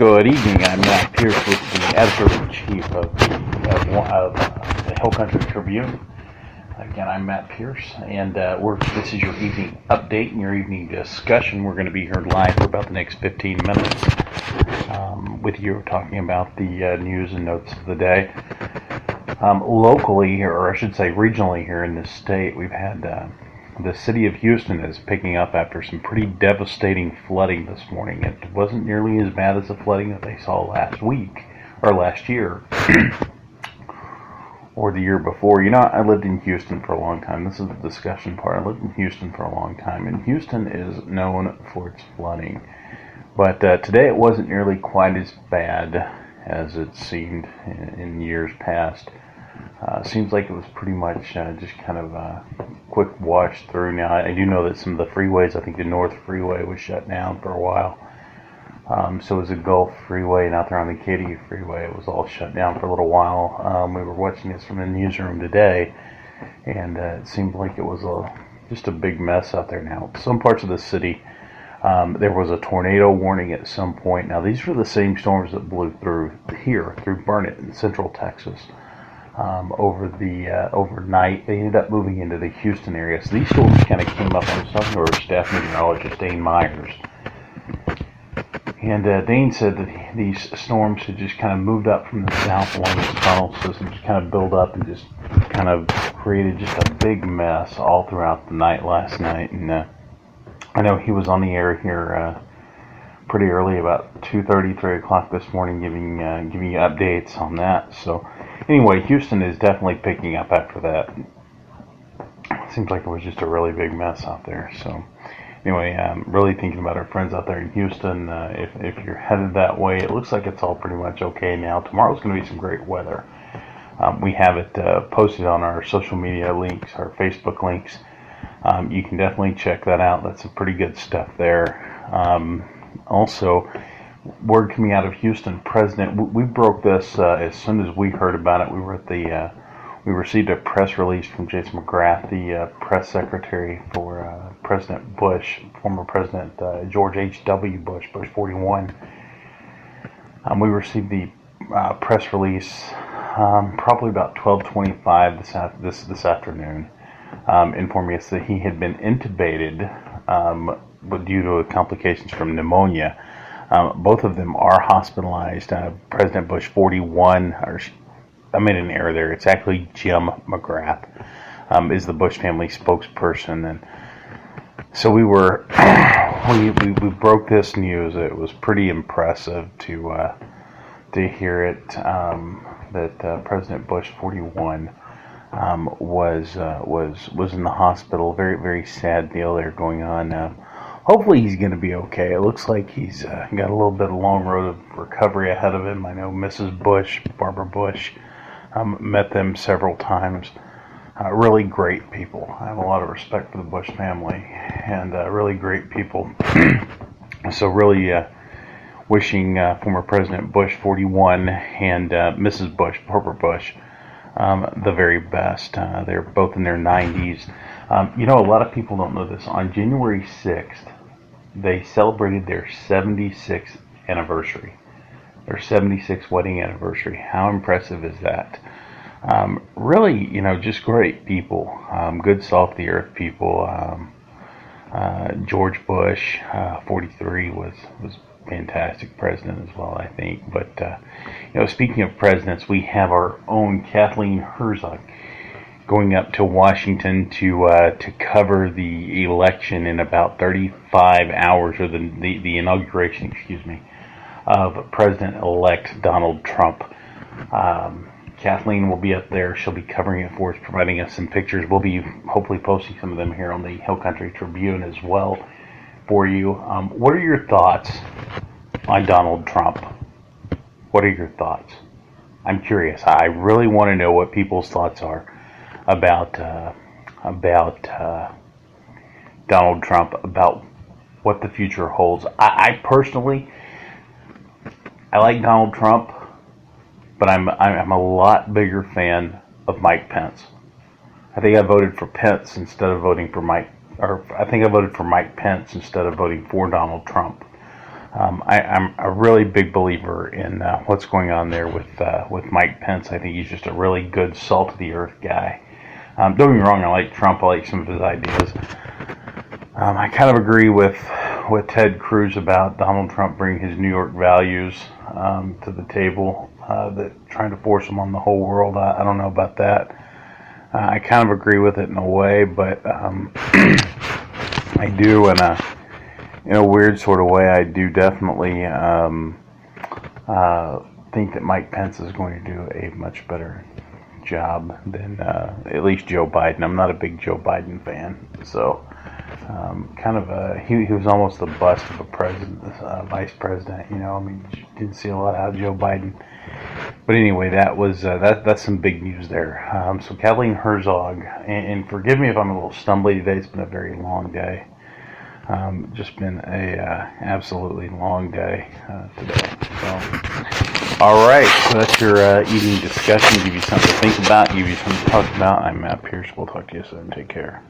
Good evening. I'm Matt Pierce with the editor-in-chief of the Hill Country Tribune. Again, I'm Matt Pierce, and this is your evening update and your evening discussion. We're going to be here live for about the next 15 minutes with you talking about the news and notes of the day. Locally, or I should say regionally here in this state, we've had the city of Houston is picking up after some pretty devastating flooding this morning. It wasn't nearly as bad as the flooding that they saw last week, or last year, or the year before. You know, I lived in Houston for a long time. This is the discussion part. I lived in Houston for a long time, and Houston is known for its flooding. But today it wasn't nearly quite as bad as it seemed in years past. Seems like it was pretty much just kind of a quick wash through. Now, I do know that some of the freeways, I think the North Freeway was shut down for a while. So was the Gulf Freeway, and out there on the Katy Freeway, it was all shut down for a little while. We were watching this from the newsroom today, and it seemed like it was just a big mess out there now. Some parts of the city, there was a tornado warning at some point. Now, these were the same storms that blew through Burnett in central Texas. Overnight, they ended up moving into the Houston area. So these storms kind of came up. I was talking to our staff meteorologist, Dane Myers. And Dane said that these storms had just kind of moved up from the south along this tunnel system, just kind of built up and just kind of created just a big mess all throughout the night last night. And I know he was on the air here pretty early, about 2:30, 3 o'clock this morning, giving you updates on that. So anyway, Houston is definitely picking up after that. It seems like it was just a really big mess out there. So anyway, really thinking about our friends out there in Houston. If you're headed that way, it looks like it's all pretty much okay now. Tomorrow's going to be some great weather. We have it posted on our social media links, our Facebook links. You can definitely check that out. That's some pretty good stuff there. Also, word coming out of Houston, we broke this as soon as we heard about it. We received a press release from Jason McGrath, the press secretary for President Bush, former President George H.W. Bush, Bush 41. We received the press release probably about 12:25 this afternoon, informing us that he had been intubated due to complications from pneumonia. Both of them are hospitalized. President Bush 41, I made an error there. It's actually Jim McGrath, is the Bush family spokesperson. And so we broke this news. It was pretty impressive to hear it, that President Bush 41 was in the hospital. Very, very sad deal there going on. Hopefully he's going to be okay. It looks like he's got a little bit of a long road of recovery ahead of him. I know Mrs. Bush, Barbara Bush, met them several times. Really great people. I have a lot of respect for the Bush family, and really great people. So really wishing former President Bush 41 and Mrs. Bush, Barbara Bush, the very best. They're both in their 90s. You know, a lot of people don't know this. On January 6th, they celebrated their 76th anniversary. Their 76th wedding anniversary. How impressive is that? Really, you know, just great people. Good salt-of-the-earth people. George Bush, 43, was fantastic president as well, I think. But, you know, speaking of presidents, we have our own Kathleen Herzog going up to Washington to cover the election in about 35 hours, or the inauguration, of President-elect Donald Trump. Kathleen will be up there. She'll be covering it for us, providing us some pictures. We'll be hopefully posting some of them here on the Hill Country Tribune as well for you. What are your thoughts on Donald Trump? What are your thoughts? I'm curious. I really want to know what people's thoughts are about Donald Trump, about what the future holds. I personally, I like Donald Trump, but I'm a lot bigger fan of Mike Pence. I think I voted for Pence instead of voting for Mike, or I think I voted for Mike Pence instead of voting for Donald Trump. I'm a really big believer in what's going on there with Mike Pence. I think he's just a really good, salt-of-the-earth guy. Don't get me wrong, I like Trump. I like some of his ideas. I kind of agree with Ted Cruz about Donald Trump bringing his New York values to the table, that trying to force them on the whole world. I don't know about that. I kind of agree with it in a way, but I do in a weird sort of way. I do definitely think that Mike Pence is going to do a much better job than at least Joe Biden. I'm not a big Joe Biden fan, so he was almost the bust of a president, vice president. You know, I mean, didn't see a lot out of Joe Biden. But anyway, that's some big news there. So Kathleen Herzog, and forgive me if I'm a little stumbly today. It's been a very long day. Just been a absolutely long day today. So, all right. So that's your evening discussion. Give you something to think about. Give you something to talk about. I'm Matt Pierce. We'll talk to you soon. Take care.